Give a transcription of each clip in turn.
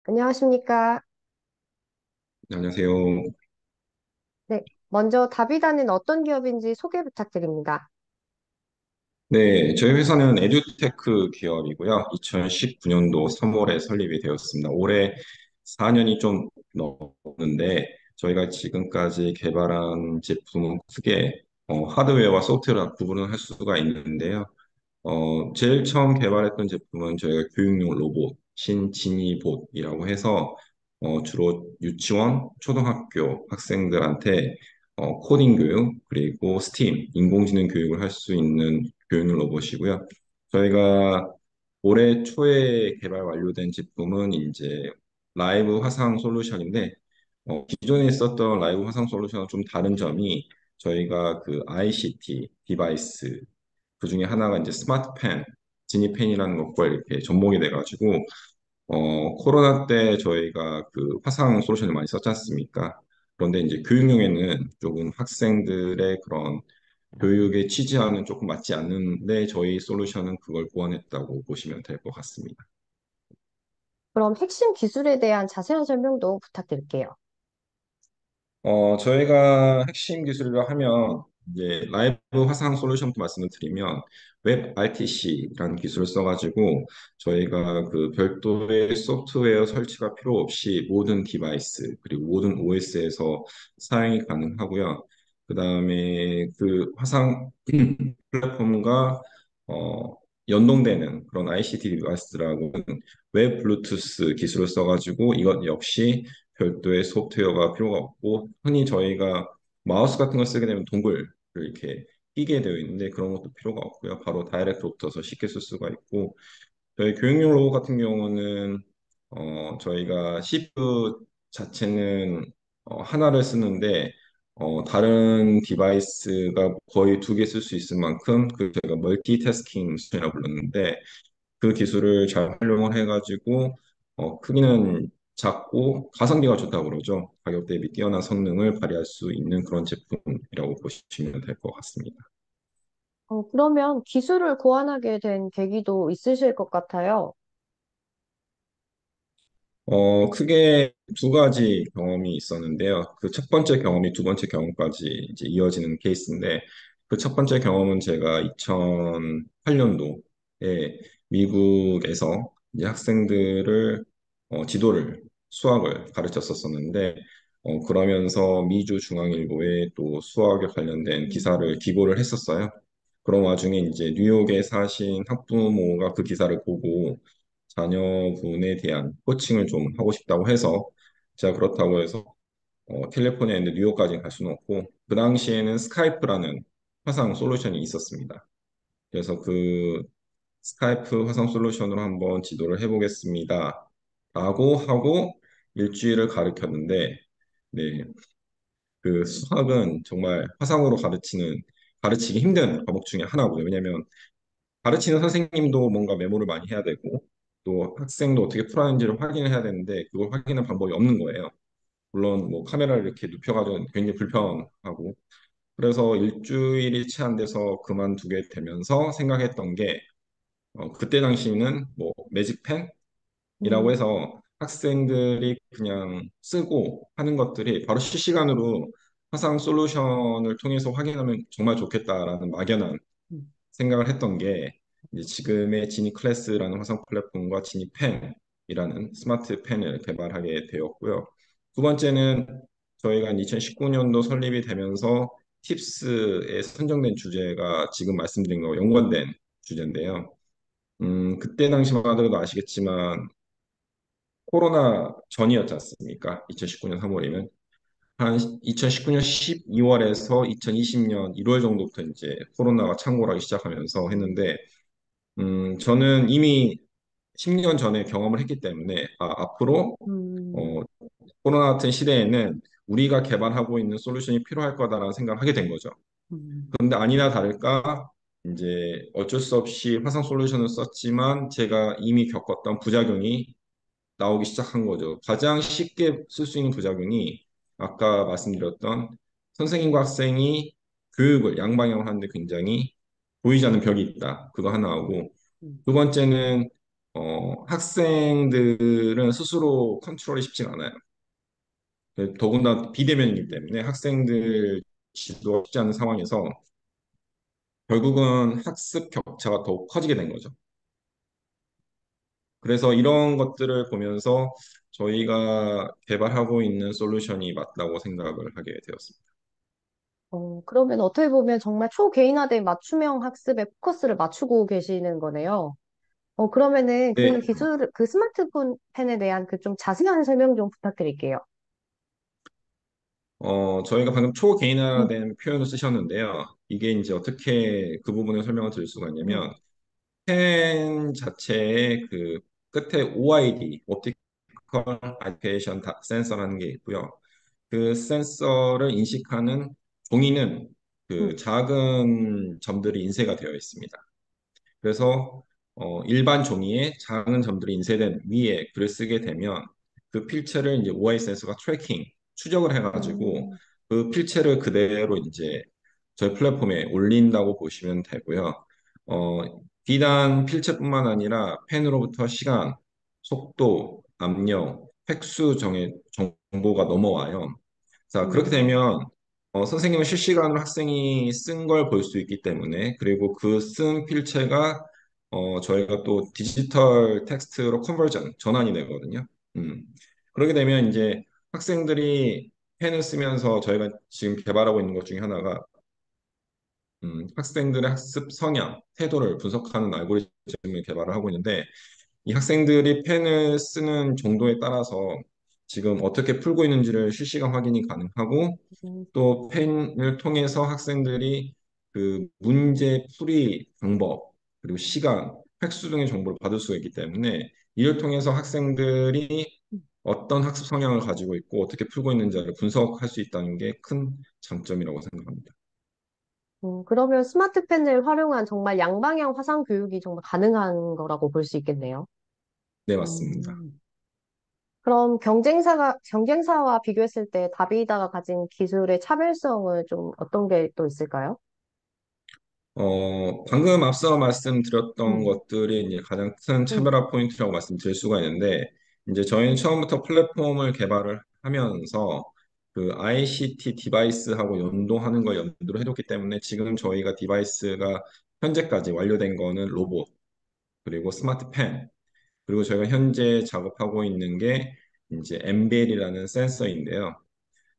안녕하십니까? 네, 안녕하세요. 네, 먼저 다비다는 어떤 기업인지 소개 부탁드립니다. 네, 저희 회사는 에듀테크 기업이고요. 2019년도 3월에 설립이 되었습니다. 올해 4년이 좀 넘었는데 저희가 지금까지 개발한 제품은 크게 하드웨어와 소프트웨어라 구분을 할 수가 있는데요. 제일 처음 개발했던 제품은 저희가 교육용 로봇, 신지니봇이라고 해서 주로 유치원, 초등학교 학생들한테 코딩 교육, 그리고 스팀, 인공지능 교육을 할 수 있는 교육용 로봇이고요. 저희가 올해 초에 개발 완료된 제품은 이제 라이브 화상 솔루션인데, 기존에 있었던 라이브 화상 솔루션과 좀 다른 점이 저희가 그 ICT 디바이스 그 중에 하나가 이제 스마트펜, 지니펜이라는 것과 이렇게 접목이 돼가지고, 코로나 때 저희가 그 화상 솔루션을 많이 썼지 않습니까? 그런데 이제 교육용에는 조금 학생들의 그런 교육의 취지와는 조금 맞지 않는데 저희 솔루션은 그걸 보완했다고 보시면 될 것 같습니다. 그럼 핵심 기술에 대한 자세한 설명도 부탁드릴게요. 저희가 핵심 기술이라 하면 이제 라이브 화상 솔루션부터 말씀을 드리면 웹 RTC라는 기술을 써가지고 저희가 그 별도의 소프트웨어 설치가 필요 없이 모든 디바이스 그리고 모든 OS에서 사용이 가능하고요. 그 다음에 그 화상 플랫폼과 어, 연동되는 그런 ICT 디바이스들하고는 웹 블루투스 기술을 써가지고 이것 역시 별도의 소프트웨어가 필요가 없고 흔히 저희가 마우스 같은 걸 쓰게 되면 동글을 이렇게 끼게 되어 있는데 그런 것도 필요가 없고요. 바로 다이렉트로 붙어서 쉽게 쓸 수가 있고 저희 교육용 로봇 같은 경우는 저희가 CPU 자체는 하나를 쓰는데 다른 디바이스가 거의 두 개 쓸 수 있을 만큼 그 제가 멀티태스킹 수준이라고 불렀는데 그 기술을 잘 활용을 해가지고 크기는 작고 가성비가 좋다고 그러죠. 가격 대비 뛰어난 성능을 발휘할 수 있는 그런 제품이라고 보시면 될 것 같습니다. 그러면 기술을 고안하게 된 계기도 있으실 것 같아요. 크게 두 가지 경험이 있었는데요. 그 첫 번째 경험이 두 번째 경험까지 이제 이어지는 케이스인데, 그 첫 번째 경험은 제가 2008년도에 미국에서 이제 학생들을 지도를 수학을 가르쳤었었는데, 그러면서 미주 중앙일보에 또 수학에 관련된 기사를 음, 기고를 했었어요. 그런 와중에 이제 뉴욕에 사신 학부모가 그 기사를 보고 자녀분에 대한 코칭을 좀 하고 싶다고 해서 제가 그렇다고 해서 캘리포니아에 있는 뉴욕까지 갈 수는 없고 그 당시에는 스카이프라는 화상 솔루션이 있었습니다. 그래서 그 스카이프 화상 솔루션으로 한번 지도를 해보겠습니다. 라고 하고 일주일을 가르쳤는데 네, 그 수학은 정말 화상으로 가르치기 힘든 과목 중에 하나고요. 왜냐하면 가르치는 선생님도 뭔가 메모를 많이 해야 되고 또 학생도 어떻게 풀었는지를 확인을 해야 되는데 그걸 확인할 방법이 없는 거예요. 물론 뭐 카메라를 이렇게 눕혀가지고 굉장히 불편하고 그래서 일주일이 채 안 돼서 그만두게 되면서 생각했던 게 그때 당시는 뭐 매직펜이라고 음, 해서 학생들이 그냥 쓰고 하는 것들이 바로 실시간으로 화상 솔루션을 통해서 확인하면 정말 좋겠다라는 막연한 음. 생각을 했던 게 이제 지금의 지니 클래스라는 화상 플랫폼과 지니 펜이라는 스마트 펜을 개발하게 되었고요. 두 번째는 저희가 2019년도 설립이 되면서 팁스에 선정된 주제가 지금 말씀드린 거와 연관된 주제인데요. 그때 당시만 하더라도 아시겠지만 코로나 전이었지 않습니까? 2019년 3월이면. 한 2019년 12월에서 2020년 1월 정도부터 이제 코로나가 창궐하기 시작하면서 했는데 저는 이미 10년 전에 경험을 했기 때문에, 앞으로, 음, 어, 코로나 같은 시대에는 우리가 개발하고 있는 솔루션이 필요할 거다라는 생각을 하게 된 거죠. 음, 그런데 아니나 다를까, 이제 어쩔 수 없이 화상 솔루션을 썼지만 제가 이미 겪었던 부작용이 나오기 시작한 거죠. 가장 쉽게 쓸 수 있는 부작용이 아까 말씀드렸던 선생님과 학생이 교육을 양방향으로 하는데 굉장히 보이지 않는 벽이 있다. 그거 하나하고 음, 두 번째는 학생들은 스스로 컨트롤이 쉽지 않아요. 더군다나 비대면이기 때문에 학생들 지도가 쉽지 않은 상황에서 결국은 학습 격차가 더욱 커지게 된 거죠. 그래서 이런 것들을 보면서 저희가 개발하고 있는 솔루션이 맞다고 생각을 하게 되었습니다. 그러면 어떻게 보면 정말 초개인화된 맞춤형 학습에 포커스를 맞추고 계시는 거네요. 그러면은 그 네, 기술, 그 스마트폰 펜에 대한 그 좀 자세한 설명 좀 부탁드릴게요. 저희가 방금 음, 초개인화된 표현을 쓰셨는데요. 이게 이제 어떻게 그 부분을 설명을 드릴 수가 음, 있냐면, 펜 자체의 그 끝에 OID, Optical Identification 센서라는 게 있고요. 그 센서를 인식하는 종이는 음, 그 작은 점들이 인쇄가 되어 있습니다. 그래서 일반 종이에 작은 점들이 인쇄된 위에 글을 쓰게 되면 그 필체를 이제 OI 센서가 트래킹, 추적을 해가지고 음, 그 필체를 그대로 이제 저희 플랫폼에 올린다고 보시면 되고요. 어, 비단 필체뿐만 아니라 펜으로부터 시간, 속도, 압력, 획수 정보가 넘어와요. 자, 그렇게 음, 되면 선생님은 실시간으로 학생이 쓴 걸 볼 수 있기 때문에 그리고 그 쓴 필체가 저희가 또 디지털 텍스트로 컨버전, 전환이 되거든요. 음. 그렇게 되면 이제 학생들이 펜을 쓰면서 저희가 지금 개발하고 있는 것 중에 하나가 학생들의 학습 성향, 태도를 분석하는 알고리즘을 개발을 하고 있는데 이 학생들이 펜을 쓰는 정도에 따라서 지금 어떻게 풀고 있는지를 실시간 확인이 가능하고 음, 또 펜을 통해서 학생들이 그 문제 풀이 방법, 그리고 시간, 획수 등의 정보를 받을 수가 있기 때문에 이를 통해서 학생들이 어떤 학습 성향을 가지고 있고 어떻게 풀고 있는지를 분석할 수 있다는 게 큰 장점이라고 생각합니다. 그러면 스마트 펜을 활용한 정말 양방향 화상 교육이 정말 가능한 거라고 볼 수 있겠네요. 네, 맞습니다. 음, 그럼 경쟁사와 비교했을 때 다비다가 가진 기술의 차별성은 좀 어떤 게 또 있을까요? 방금 앞서 말씀드렸던 음, 것들이 이제 가장 큰 음, 차별화 포인트라고 말씀드릴 수가 있는데, 이제 저희는 처음부터 플랫폼을 개발을 하면서 그 ICT 디바이스하고 연동하는 걸 염두로 해뒀기 때문에 지금 저희가 디바이스가 현재까지 완료된 거는 로봇, 그리고 스마트 펜, 그리고 저희가 현재 작업하고 있는 게 이제 MBL이라는 센서인데요.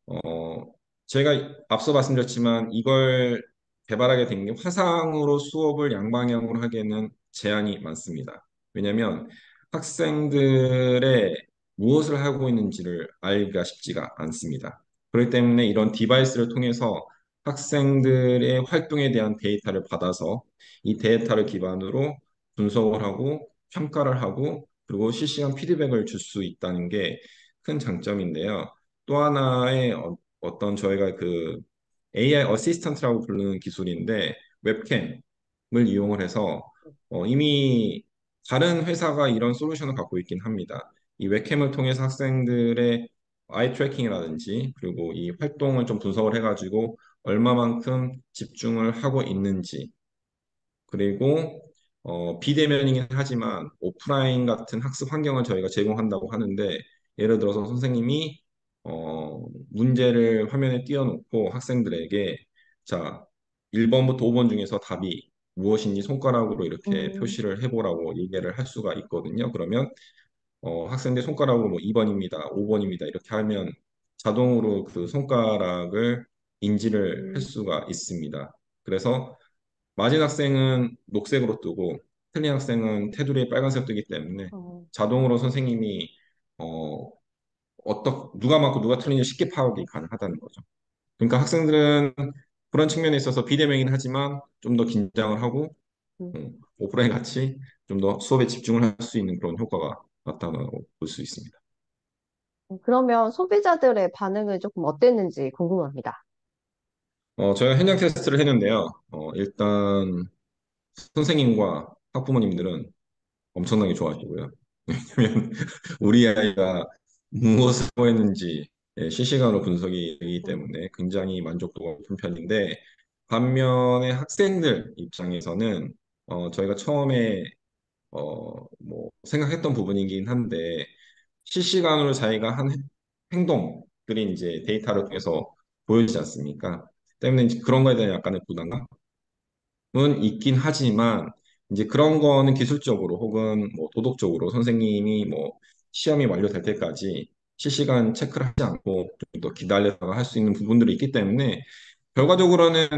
어, 제가 앞서 말씀드렸지만 이걸 개발하게 된 게 화상으로 수업을 양방향으로 하기에는 제한이 많습니다. 왜냐하면 학생들의 무엇을 하고 있는지를 알기가 쉽지가 않습니다. 그렇기 때문에 이런 디바이스를 통해서 학생들의 활동에 대한 데이터를 받아서 이 데이터를 기반으로 분석을 하고 평가를 하고 그리고 실시간 피드백을 줄 수 있다는 게 큰 장점인데요. 또 하나의 어떤 저희가 그 AI 어시스턴트라고 부르는 기술인데 웹캠을 이용을 해서 이미 다른 회사가 이런 솔루션을 갖고 있긴 합니다. 이 웹캠을 통해서 학생들의 아이 트래킹이라든지 그리고 이 활동을 좀 분석을 해가지고 얼마만큼 집중을 하고 있는지 그리고 비대면이긴 하지만 오프라인 같은 학습 환경을 저희가 제공한다고 하는데 예를 들어서 선생님이 문제를 화면에 띄워놓고 학생들에게 자 1번부터 5번 중에서 답이 무엇인지 손가락으로 이렇게 음, 표시를 해보라고 얘기를 할 수가 있거든요. 그러면 학생들 손가락으로 뭐 2번입니다, 5번입니다 이렇게 하면 자동으로 그 손가락을 인지를 할 음, 수가 있습니다. 그래서 맞은 학생은 녹색으로 뜨고 틀린 학생은 테두리에 빨간색 뜨기 때문에 어, 자동으로 선생님이 어, 누가 맞고 누가 틀린지 쉽게 파악이 가능하다는 거죠. 그러니까 학생들은 그런 측면에 있어서 비대면이긴 하지만 좀 더 긴장을 하고 음. 오프라인 같이 좀 더 수업에 집중을 할 수 있는 그런 효과가 나타나고 볼 수 있습니다. 그러면 소비자들의 반응은 조금 어땠는지 궁금합니다. 저희가 현장 테스트를 했는데요. 일단 선생님과 학부모님들은 엄청나게 좋아하시고요. 왜냐면 우리 아이가 무엇을 하고 있는지 실시간으로 분석이 되기 음, 때문에 굉장히 만족도가 높은 편인데 반면에 학생들 입장에서는 저희가 처음에 뭐, 생각했던 부분이긴 한데, 실시간으로 자기가 한 행동들이 이제 데이터를 통해서 보여지지 않습니까? 때문에 이제 그런 거에 대한 약간의 부담감은 있긴 하지만, 이제 그런 거는 기술적으로 혹은 뭐 도덕적으로 선생님이 뭐 시험이 완료될 때까지 실시간 체크를 하지 않고 좀 더 기다려다가 할 수 있는 부분들이 있기 때문에 결과적으로는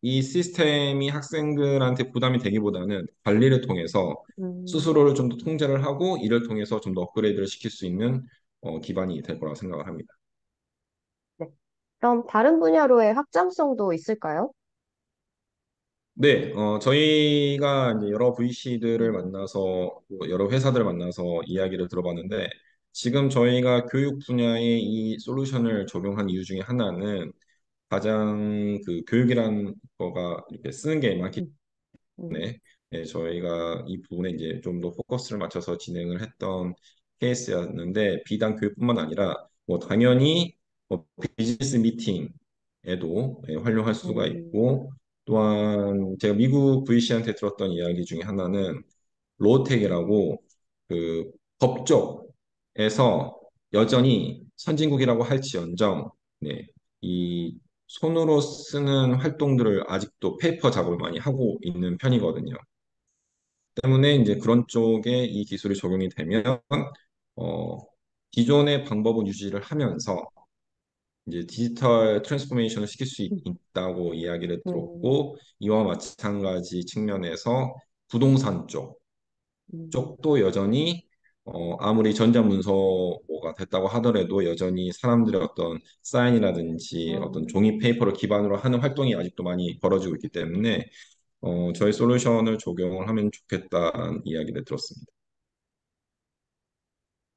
이 시스템이 학생들한테 부담이 되기보다는 관리를 통해서 음, 스스로를 좀 더 통제를 하고 이를 통해서 좀 더 업그레이드를 시킬 수 있는 기반이 될 거라고 생각을 합니다. 네. 그럼 다른 분야로의 확장성도 있을까요? 네, 저희가 이제 여러 VC들을 음, 만나서 또 여러 회사들을 만나서 이야기를 들어봤는데 지금 저희가 교육 분야에 이 솔루션을 적용한 이유 중에 하나는 가장 그 교육이란 거가 이렇게 쓰는 게 많기 음, 음, 때문에 저희가 이 부분에 이제 좀 더 포커스를 맞춰서 진행을 했던 케이스였는데 비단 교육뿐만 아니라 뭐 당연히 뭐 비즈니스 미팅에도 활용할 수가 음, 있고 또한 제가 미국 VC한테 들었던 이야기 중에 하나는 로텍이라고 그 법조에서 여전히 선진국이라고 할지언정 이 손으로 쓰는 활동들을 아직도 페이퍼 작업을 많이 하고 있는 편이거든요. 때문에 이제 그런 쪽에 이 기술이 적용이 되면 어, 기존의 방법은 유지를 하면서 이제 디지털 트랜스포메이션을 시킬 수 음, 있다고 이야기를 음, 들었고 이와 마찬가지 측면에서 부동산 음, 쪽도 여전히 아무리 전자문서가 됐다고 하더라도 여전히 사람들의 어떤 사인이라든지 어떤 음. 종이 페이퍼를 기반으로 하는 활동이 아직도 많이 벌어지고 있기 때문에 저희 솔루션을 적용을 하면 좋겠다는 이야기를 들었습니다.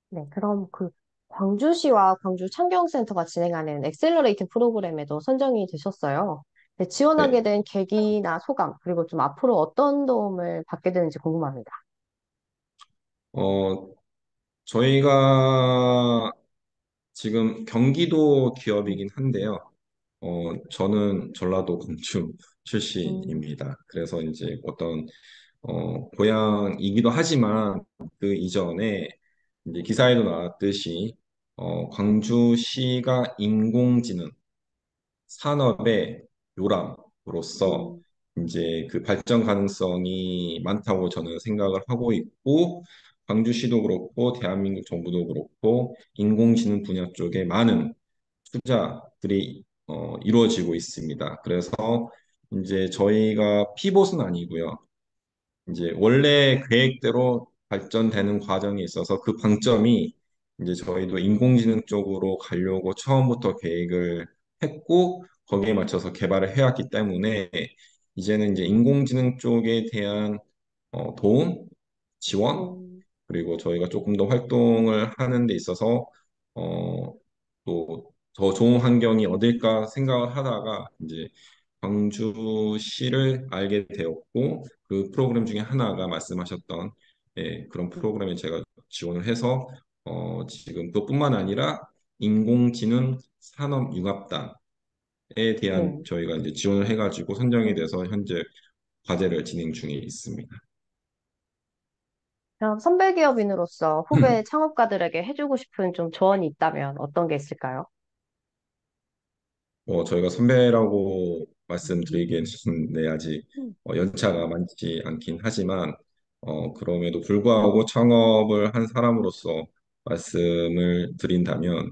네, 그럼 그 광주시와 광주 창경센터가 진행하는 엑셀러레이팅 프로그램에도 선정이 되셨어요. 네, 지원하게 네. 된 계기나 소감, 그리고 좀 앞으로 어떤 도움을 받게 되는지 궁금합니다. 어, 저희가 지금 경기도 음, 기업이긴 한데요. 저는 전라도 공주 음, 출신입니다. 그래서 이제 어떤 고향이기도 하지만 그 이전에 이제 기사에도 나왔듯이 광주시가 인공지능 산업의 요람으로서 음, 이제 그 발전 가능성이 많다고 저는 생각을 하고 있고 광주시도 그렇고 대한민국 정부도 그렇고 인공지능 분야 쪽에 많은 투자들이 이루어지고 있습니다. 그래서 이제 저희가 피봇은 아니고요. 이제 원래 계획대로 발전되는 과정에 있어서 그 방점이 이제 저희도 인공지능 쪽으로 가려고 처음부터 계획을 했고 거기에 맞춰서 개발을 해왔기 때문에 이제는 이제 인공지능 쪽에 대한 도움, 지원, 음, 그리고 저희가 조금 더 활동을 하는 데 있어서 또 더 좋은 환경이 어딜까 생각을 하다가 이제 광주시를 알게 되었고 그 프로그램 중에 하나가 말씀하셨던 그런 음, 프로그램에 제가 지원을 해서 지금 그것뿐만 아니라 인공지능 산업융합단에 대한 네. 저희가 이제 지원을 해가지고 선정이 음. 돼서 현재 과제를 진행 중에 있습니다. 그럼 선배 기업인으로서 후배 창업가들에게 해주고 싶은 좀 조언이 있다면 어떤 게 있을까요? 저희가 선배라고 음, 말씀드리기에는 네, 아직 음, 연차가 많지 않긴 하지만 그럼에도 불구하고 창업을 한 사람으로서 말씀을 드린다면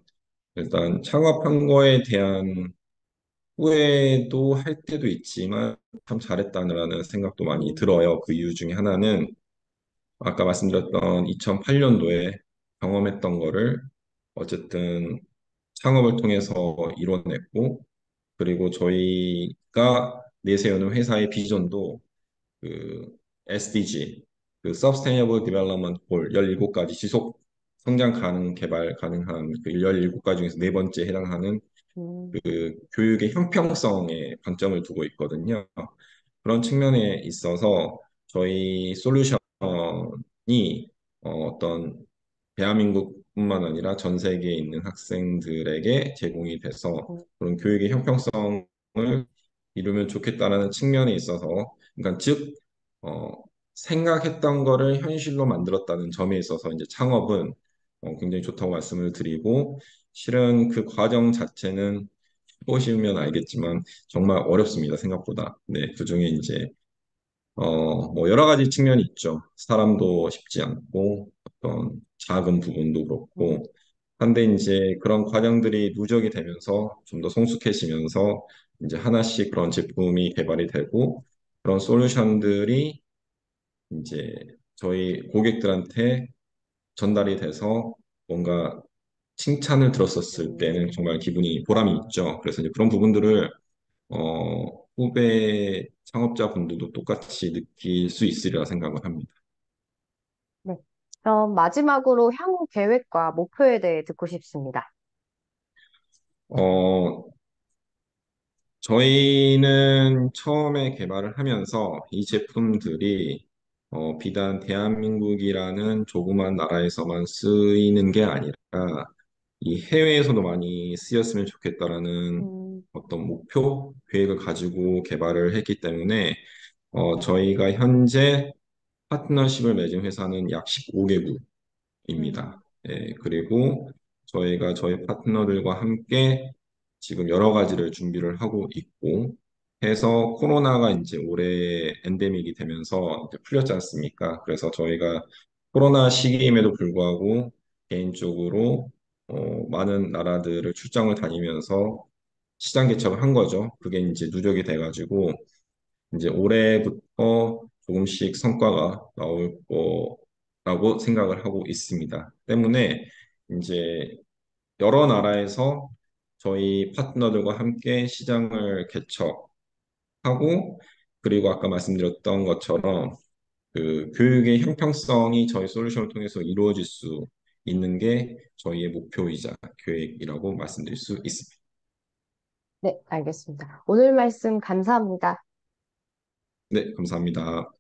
일단 창업한 거에 대한 후회도 할 때도 있지만 참 잘했다는 생각도 많이 음, 들어요. 그 이유 중에 하나는 아까 말씀드렸던 2008년도에 경험했던 거를 어쨌든 창업을 통해서 이뤄냈고 그리고 저희가 내세우는 회사의 비전도 그 SDG, 그 Sustainable Development Goal 17가지 지속 성장 가능 개발 가능한 그 17가지 중에서 네 번째 해당하는 음, 그 교육의 형평성에 방점을 두고 있거든요. 그런 측면에 있어서 저희 솔루션이 어떤 대한민국뿐만 아니라 전 세계에 있는 학생들에게 제공이 돼서 음, 그런 교육의 형평성을 이루면 좋겠다라는 측면에 있어서, 그러니까 즉 생각했던 거를 현실로 만들었다는 점에 있어서 이제 창업은 굉장히 좋다고 말씀을 드리고 실은 그 과정 자체는 보시면 알겠지만 정말 어렵습니다. 생각보다. 네, 그중에 이제 뭐 여러 가지 측면이 있죠. 사람도 쉽지 않고 어떤 작은 부분도 음, 그렇고 한데 이제 그런 과정들이 누적이 되면서 좀 더 성숙해지면서 이제 하나씩 그런 제품이 개발이 되고 그런 솔루션들이 이제 저희 고객들한테 전달이 돼서 뭔가 칭찬을 들었었을 때는 음, 정말 기분이 보람이 있죠. 그래서 이제 그런 부분들을 후배 창업자분들도 똑같이 느낄 수 있으리라 생각을 합니다. 네. 그럼 마지막으로 향후 계획과 목표에 대해 듣고 싶습니다. 어, 저희는 처음에 개발을 하면서 이 제품들이 비단 대한민국이라는 조그만 나라에서만 쓰이는 게 아니라 이 해외에서도 많이 쓰였으면 좋겠다라는 음, 어떤 목표, 계획을 가지고 개발을 했기 때문에 네. 저희가 현재 파트너십을 맺은 회사는 약 15개국 입니다. 음, 예, 그리고 저희가 저희 파트너들과 함께 지금 여러 가지를 준비를 하고 있고 해서 코로나가 이제 올해 엔데믹이 되면서 이제 풀렸지 않습니까? 그래서 저희가 코로나 시기임에도 불구하고 개인적으로 많은 나라들을 출장을 다니면서 시장 개척을 한 거죠. 그게 이제 누적이 돼가지고 이제 올해부터 조금씩 성과가 나올 거라고 생각을 하고 있습니다. 때문에 이제 여러 나라에서 저희 파트너들과 함께 시장을 개척하고 그리고 아까 말씀드렸던 것처럼 그 교육의 형평성이 저희 솔루션을 통해서 이루어질 수 있는 게 저희의 목표이자 계획이라고 말씀드릴 수 있습니다. 네, 알겠습니다. 오늘 말씀 감사합니다. 네, 감사합니다.